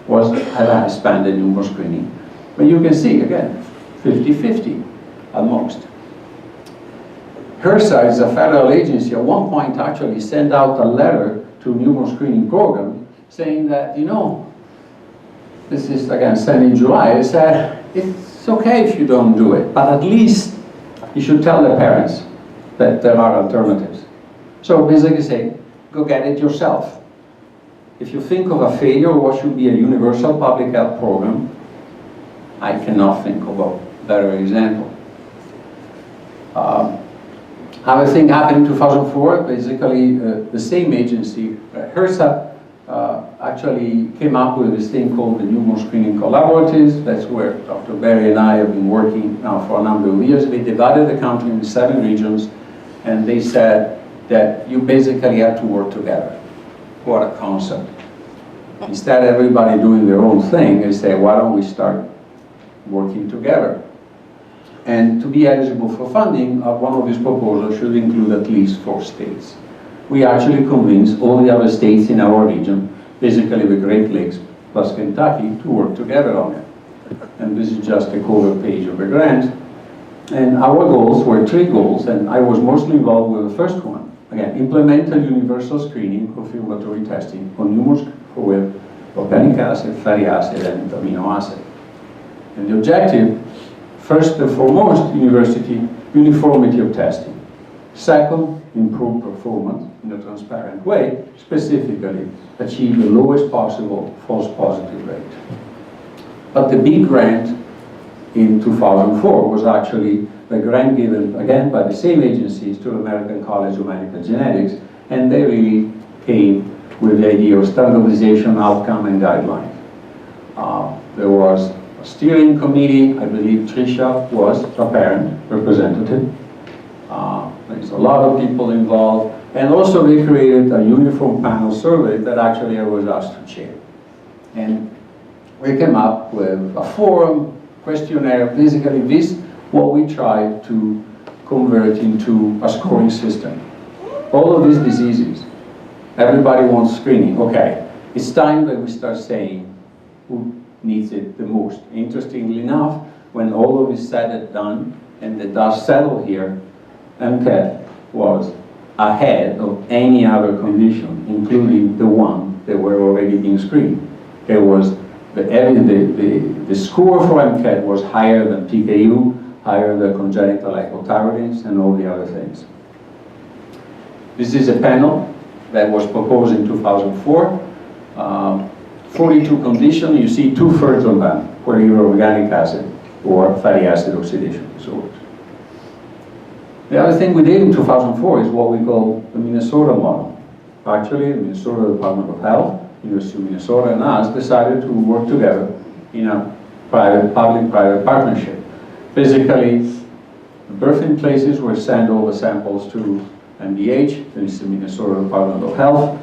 was expanded pneumo screening. But you can see, again, 50-50 at most. HRSA is a federal agency at one point actually sent out a letter to pneumo screening program saying that, you know, this is again sent in July, it said, it's okay if you don't do it, but at least you should tell the parents that there are alternatives. So basically say, go get it yourself. If you think of a failure, what should be a universal public health program, I cannot think of a better example. Another thing happened in 2004, basically the same agency, HRSA, actually came up with this thing called the pneumo screening collaboratives. That's where Dr. Barry and I have been working now for a number of years. They divided the country into 7 regions, and they said that you basically have to work together. What a concept. Instead of everybody doing their own thing, they say, why don't we start working together? And to be eligible for funding, one of these proposals should include at least 4 states. We actually convinced all the other states in our region, basically the Great Lakes plus Kentucky, to work together on it. And this is just a cover page of the grant. And our goals were 3 goals, and I was mostly involved with the first one. Again, implement a universal screening confirmatory testing on with organic acid, fatty acid, and amino acid. And the objective, first and foremost, uniformity of testing. Second, improve performance in a transparent way, specifically achieve the lowest possible false positive rate. But the big grant in 2004 was actually a grant given, again, by the same agencies to the American College of Medical Genetics, and they really came with the idea of standardization, outcome, and guidelines. There was a steering committee. I believe Tricia was a parent representative. There's a lot of people involved, and also they created a uniform panel survey that actually I was asked to chair. And we came up with a forum questionnaire. Basically, this what we tried to convert into a scoring system. All of these diseases, everybody wants screening. Okay, it's time that we start saying who needs it the most. Interestingly enough, when all of this said and done, and the dust settled here, MCAT was ahead of any other condition, including the one that were already being screened. It was the score for MCAT was higher than PKU, higher than congenital hypothyroidism, and all the other things. This is a panel that was proposed in 2004. 42 conditions, you see 2/3 of them were either organic acid or fatty acid oxidation disorders. The other thing we did in 2004 is what we call the Minnesota model. Actually, the Minnesota Department of Health, University of Minnesota, and us decided to work together in a public-private partnership. Basically, the birthing places were sent all the samples to MDH, this is the Minnesota Department of Health,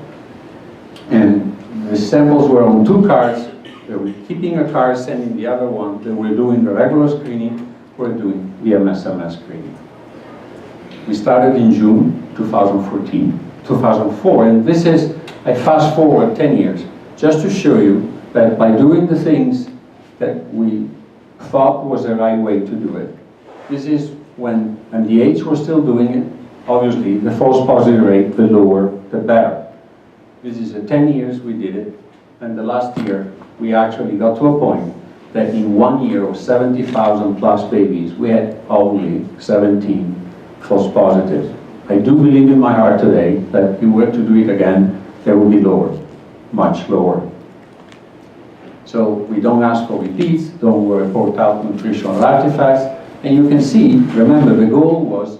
and the samples were on 2 cards. They were keeping a card, sending the other one. They were doing the regular screening, we're doing the MSMS screening. We started in June 2004, and this is, I fast forward 10 years, just to show you that by doing the things that we thought was the right way to do it. This is when MDH was still doing it. Obviously, the false positive rate, the lower, the better. This is 10 years we did it, and the last year we actually got to a point that in 1 year of 70,000 plus babies, we had only 17 false positives. I do believe in my heart today that if we were to do it again, they would be lower, much lower. So we don't ask for repeats, don't report out nutritional artifacts, and you can see, remember the goal was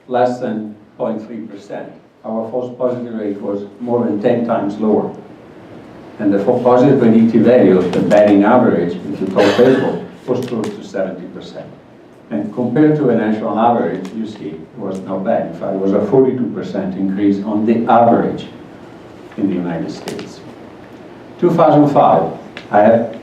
less than 0.3%. Our false positive rate was more than 10 times lower. And the false positive predictive value, the batting average, if you talk baseball, was close to 70%. And compared to a national average, you see, it was not bad. In fact, it was a 42% increase on the average in the United States. 2005, I have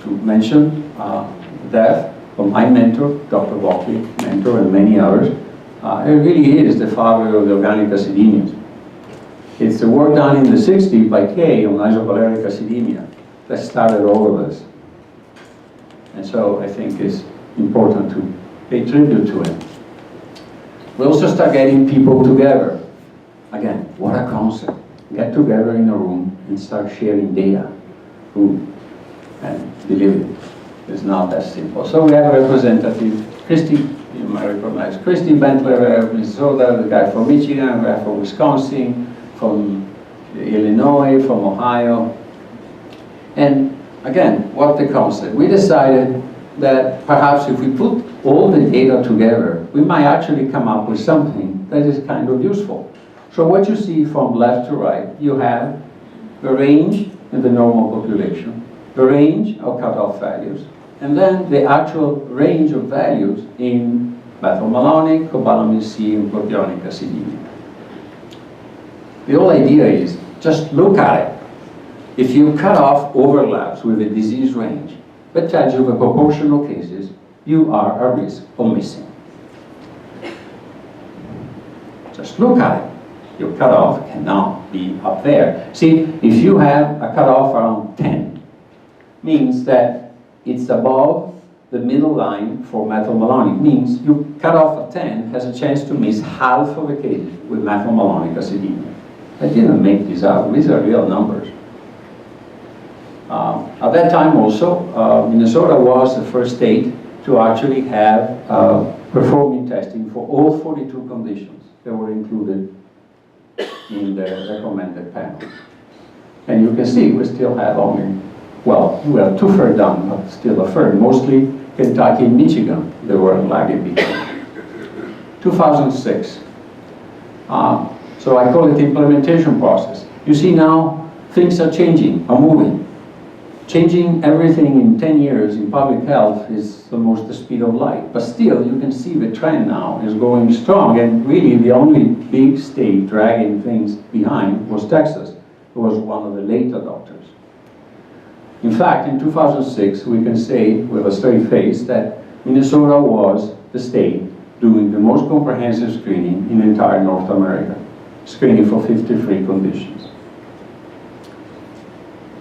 to mention the death of my mentor, Dr. Walkley, mentor, and many others. It really is the father of the organic acidemias. It's the work done in the 60s by Kay on isovaleric acidemia that started all of this. And so I think it's important to pay tribute to him. We also start getting people together. Again, what a concept. Get together in a room and start sharing data. Ooh. And believe it, it's not that simple. So we have a representative, Christy, you might recognize Christy Bentler, Minnesota, the guy from Michigan, the guy from Wisconsin, from Illinois, from Ohio. And again, what the concept? We decided that perhaps if we put all the data together, we might actually come up with something that is kind of useful. So what you see from left to right, you have the range in the normal population, the range of cutoff values, and then the actual range of values in methylmalonic, cobalamin C, and propionic acidemia. The whole idea is just look at it. If you cut off overlaps with a disease range, that tells you the proportional cases you are at risk of missing. Just look at it. Your cutoff cannot be up there. See, if you have a cutoff around 10, means that it's above the middle line for methylmalonic. Means you cut off at 10 has a chance to miss half of the cases with methylmalonic acidemia. I didn't make these up. These are real numbers. At that time also, Minnesota was the first state to actually have performing testing for all 42 conditions that were included in the recommended panel. And you can see we still have only, well, we have 2/3 done, but still a third. Mostly Kentucky and Michigan, they were lagging behind. 2006. So I call it the implementation process. You see now, things are changing, are moving. Changing everything in 10 years in public health is almost the speed of light. But still, you can see the trend now is going strong. And really, the only big state dragging things behind was Texas. It was one of the late adopters. In fact, in 2006, we can say with a straight face that Minnesota was the state doing the most comprehensive screening in entire North America, screening for 53 conditions.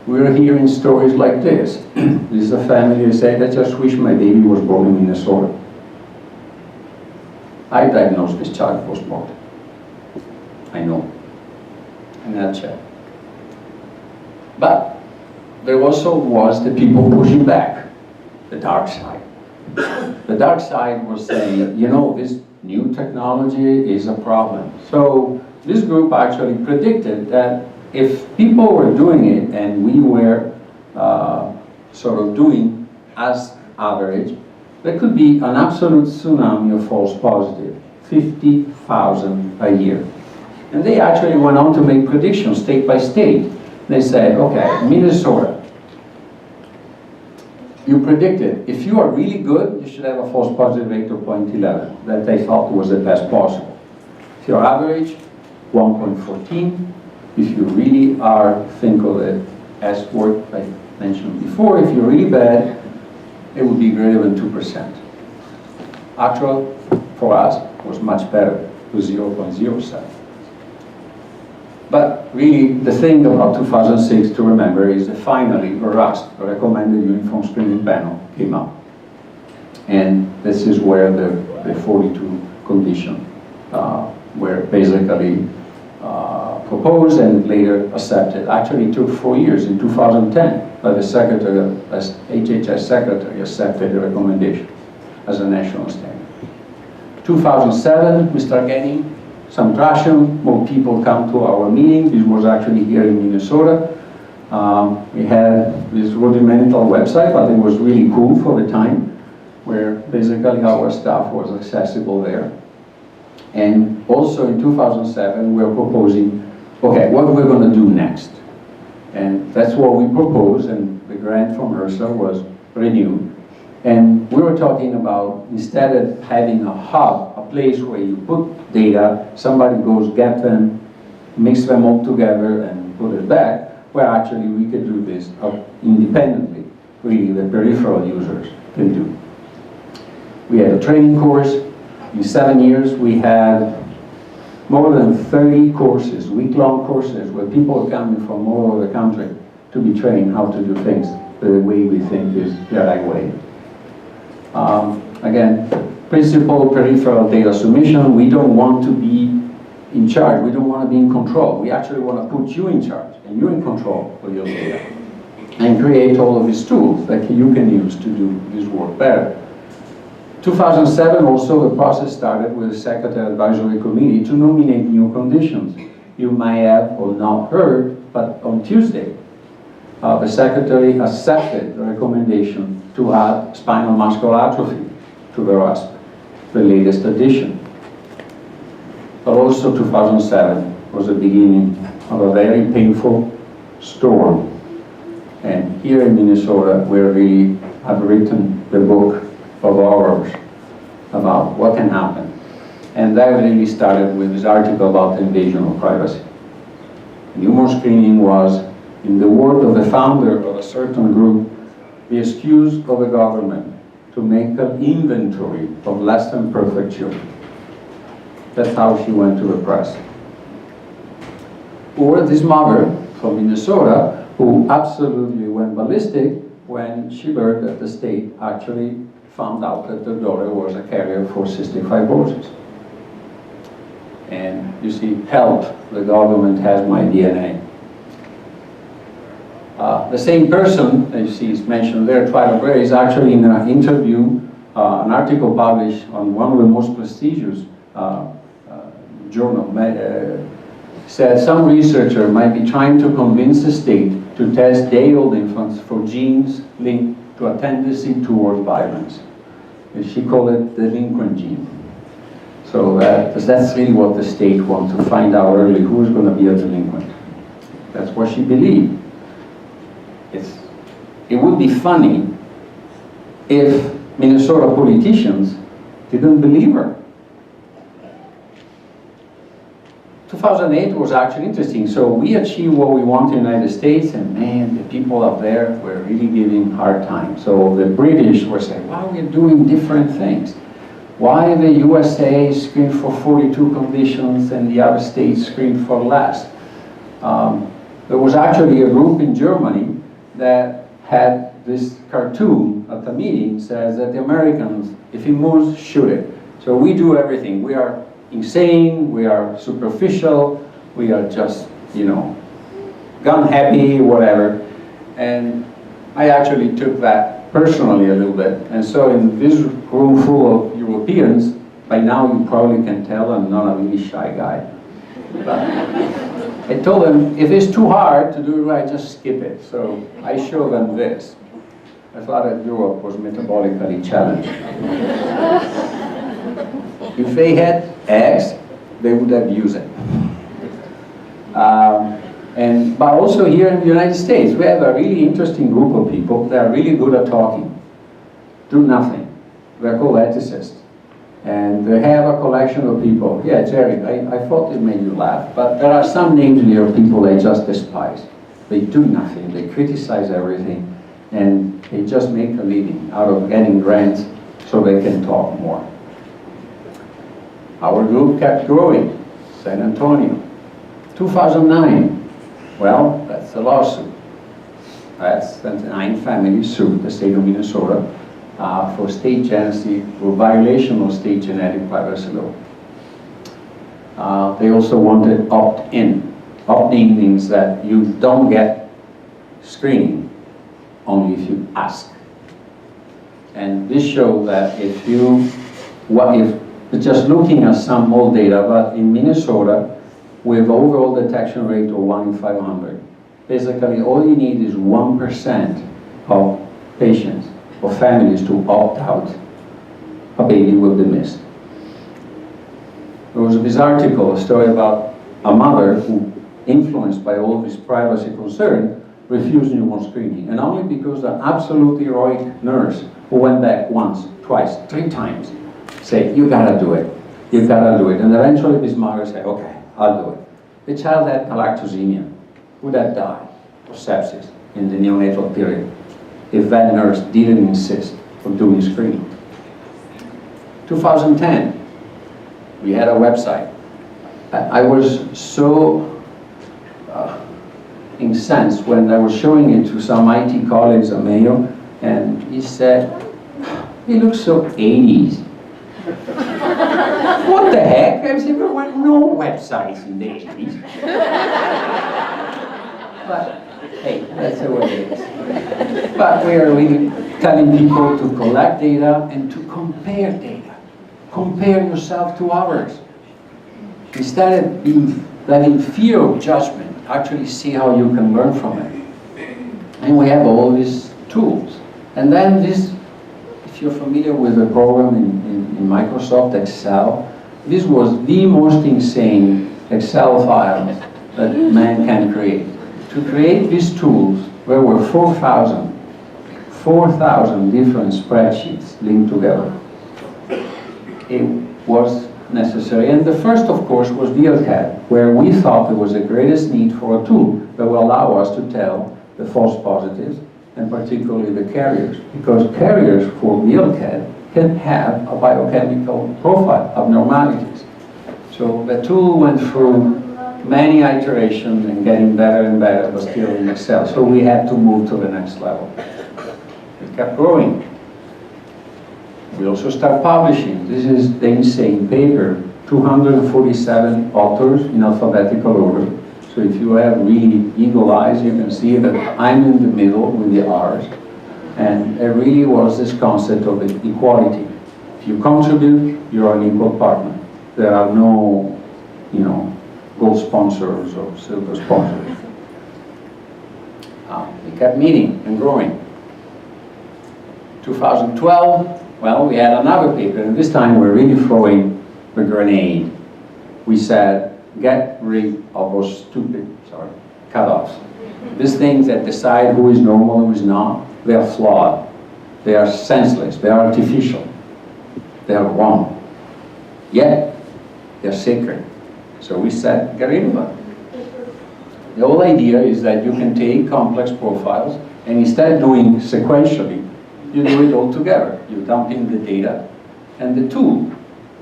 We're hearing stories like this. This is a family who said, I just wish my baby was born in Minnesota. I diagnosed this child post-mortem. I know, in a nutshell. But there also was the people pushing back, the dark side. The dark side was saying, you know, this new technology is a problem. So this group actually predicted that if people were doing it and we were sort of doing as average, there could be an absolute tsunami of false positive, 50,000 a year. And they actually went on to make predictions state by state. They said, okay, Minnesota, you predicted if you are really good, you should have a false positive rate of 0.11 that they thought was the best possible. If you're average, 1.14. If you really are, think of it as what I mentioned before, if you're really bad, it would be greater than 2%. Actual, for us, was much better, to 0.07. But really, the thing about 2006 to remember is that finally, the RUST, the Recommended Uniform Screening Panel, came out. And this is where the 42 conditions were basically proposed and later accepted. Actually, it took 4 years. In 2010, by the secretary, as HHS secretary, accepted the recommendation as a national standard. 2007, we start getting some traction. More people come to our meeting. This was actually here in Minnesota. We had this rudimental website, but it was really cool for the time, where basically our stuff was accessible there. And also in 2007, we were proposing, okay, what we're going to do next. And that's what we proposed, and the grant from HRSA was renewed. And we were talking about, instead of having a hub, a place where you put data, somebody goes get them, mix them all together and put it back, where actually we could do this independently, really the peripheral users can do. We had a training course. In 7 years, we had more than 30 courses, week-long courses, where people are coming from all over the country to be trained how to do things the way we think is the right way. Again, principal peripheral data submission. We don't want to be in charge. We don't want to be in control. We actually want to put you in charge and you're in control of your data and create all of these tools that you can use to do this work better. 2007 also, the process started with the Secretary Advisory Committee to nominate new conditions. You may have or not heard, but on Tuesday, the Secretary accepted the recommendation to add spinal muscular atrophy to the RASP, the latest addition. But also 2007 was the beginning of a very painful storm. And here in Minnesota, we really have written the book of horrors about what can happen. And that really started with this article about the invasion of privacy. Newborn screening was, in the word of the founder of a certain group, the excuse of the government to make an inventory of less than perfect children. That's how she went to the press. Or this mother from Minnesota who absolutely went ballistic when she learned that the state actually found out that the daughter was a carrier for cystic fibrosis. And you see, help, the government has my DNA. The same person, as you see is mentioned there, Twyla Gray, is actually in an interview, an article published on one of the most prestigious journal, said some researcher might be trying to convince the state to test day-old infants for genes linked to a tendency towards violence. And she called it the delinquent gene. So that's really what the state wants, to find out early who's going to be a delinquent. That's what she believed. It would be funny if Minnesota politicians didn't believe her. 2008 was actually interesting. So we achieved what we want in the United States, and man, the people up there were really giving hard time. So the British were saying, wow, we're doing different things. Why the USA screened for 42 conditions and the other states screened for less? There was actually a group in Germany that had this cartoon at the meeting, says that the Americans, if it moves, shoot it. So we do everything. We are insane, we are superficial, we are just, you know, gun happy, whatever. And I actually took that personally a little bit. And so in this room full of Europeans, by now you probably can tell I'm not a really shy guy. But I told them, if it's too hard to do it right, just skip it. So I show them this. I thought that Europe was metabolically challenged. If they had eggs, they would abuse it. But also here in the United States, we have a really interesting group of people that are really good at talking, do nothing. They're called ethicists. And they have a collection of people. Yeah, Jerry, I thought it made you laugh, but there are some names here of people they just despise. They do nothing, they criticize everything, and they just make a living out of getting grants so they can talk more. Our group kept growing. San Antonio. 2009, well, that's a lawsuit. That's 9 families sued the state of Minnesota for state genesis, for violation of state genetic privacy law. They also wanted opt-in. Opt-in means that you don't get screening, only if you ask. And this shows that if just looking at some old data, but in Minnesota, with overall detection rate of 1 in 500, basically all you need is 1% of patients or families to opt out, a baby will be missed. There was this article, a story about a mother who, influenced by all this privacy concern, refused newborn screening, and only because the absolutely heroic nurse who went back once, twice, 3 times, say, you gotta do it, you gotta do it. And eventually this mother said, okay, I'll do it. The child had galactosemia, would have died of sepsis in the neonatal period if that nurse didn't insist on doing screening. 2010, we had a website. I was so incensed when I was showing it to some IT colleagues at Mayo, and he said, "It looks so 80s." What the heck? I said, there were no websites in the 80s. But hey, that's the way it is. But we are really telling people to collect data and to compare data. Compare yourself to others. Instead of having fear of judgment, actually see how you can learn from it. And we have all these tools. And then this, if you're familiar with the program in Microsoft Excel, this was the most insane Excel files that man can create. To create these tools, there were 4,000 different spreadsheets linked together. It was necessary. And the first, of course, was VLCAD, where we thought there was the greatest need for a tool that will allow us to tell the false positives, and particularly the carriers, because carriers for VLCAD can have a biochemical profile, abnormalities. So the tool went through many iterations and getting better and better, but still in Excel. So we had to move to the next level. It kept growing. We also start publishing. This is the insane paper, 247 authors in alphabetical order. So if you have really eagle eyes, you can see that I'm in the middle with the R's. And it really was this concept of equality. If you contribute, you're an equal partner. There are no, gold sponsors or silver sponsors. We kept meeting and growing. 2012, well, we had another paper, and this time we're really throwing the grenade. We said, get rid of those stupid, cutoffs. These things that decide who is normal, who is not, they are flawed. They are senseless. They are artificial. They are wrong. Yet, they're sacred. So we said, get rid of them. The whole idea is that you can take complex profiles, and instead of doing sequentially, you do it all together. You dump in the data, and the tool,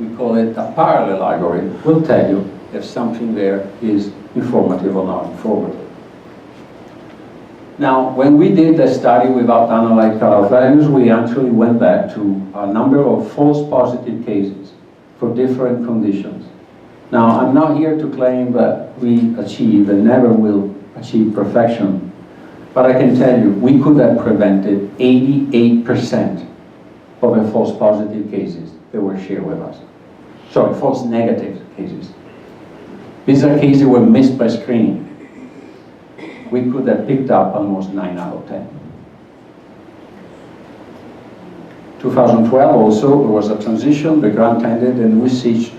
we call it a parallel algorithm, will tell you if something there is informative or not informative. Now, when we did the study without analyte cutoff values, we actually went back to a number of false positive cases for different conditions. Now, I'm not here to claim that we achieve and never will achieve perfection, but I can tell you, we could have prevented 88% of the false positive cases that were shared with us. Sorry, false negative cases. These are cases that were missed by screening. We could have picked up almost 9 out of 10. 2012 also, there was a transition, the grant ended, and we switched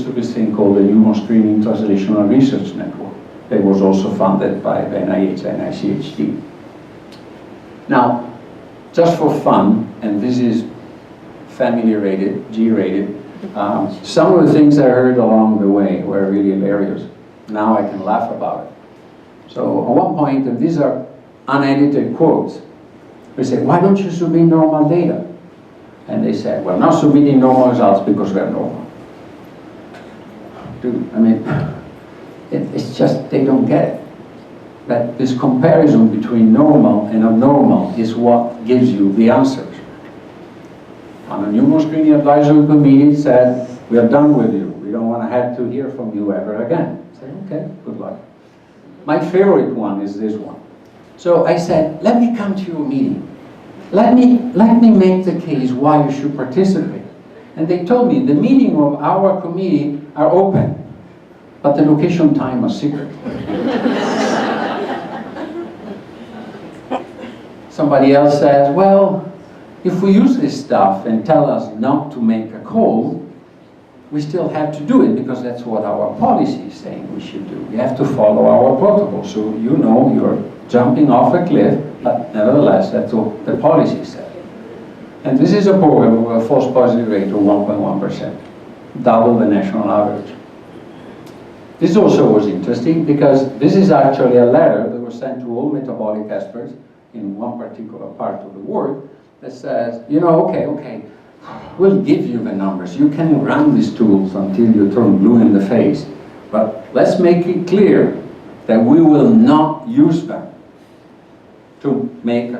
to this thing called the Human Screening Translational Research Network. It was also funded by the NIH and ICHD. Now, just for fun, and this is family rated, G-rated, some of the things I heard along the way were really hilarious. Now I can laugh about it. So at one point, and these are unedited quotes, we said, why don't you submit normal data? And they said, we're not submitting normal results because we're normal. Dude, I mean, it's just, they don't get it. That this comparison between normal and abnormal is what gives you the answers. On a Human Screening Advisory Committee said, we are done with you. We don't want to have to hear from you ever again. I said, okay, good luck. My favorite one is this one. So I said, let me come to your meeting. Let me make the case why you should participate. And they told me the meeting of our committee are open, but the location time are secret. Somebody else says, well, if we use this stuff and tell us not to make a call, we still have to do it because that's what our policy is saying we should do. We have to follow our protocol. So you know you're jumping off a cliff, but nevertheless, that's what the policy said. And this is a program with a false positive rate of 1.1%, double the national average. This also was interesting because this is actually a letter that was sent to all metabolic experts in one particular part of the world that says, okay, we'll give you the numbers. You can run these tools until you turn blue in the face. But let's make it clear that we will not use them to make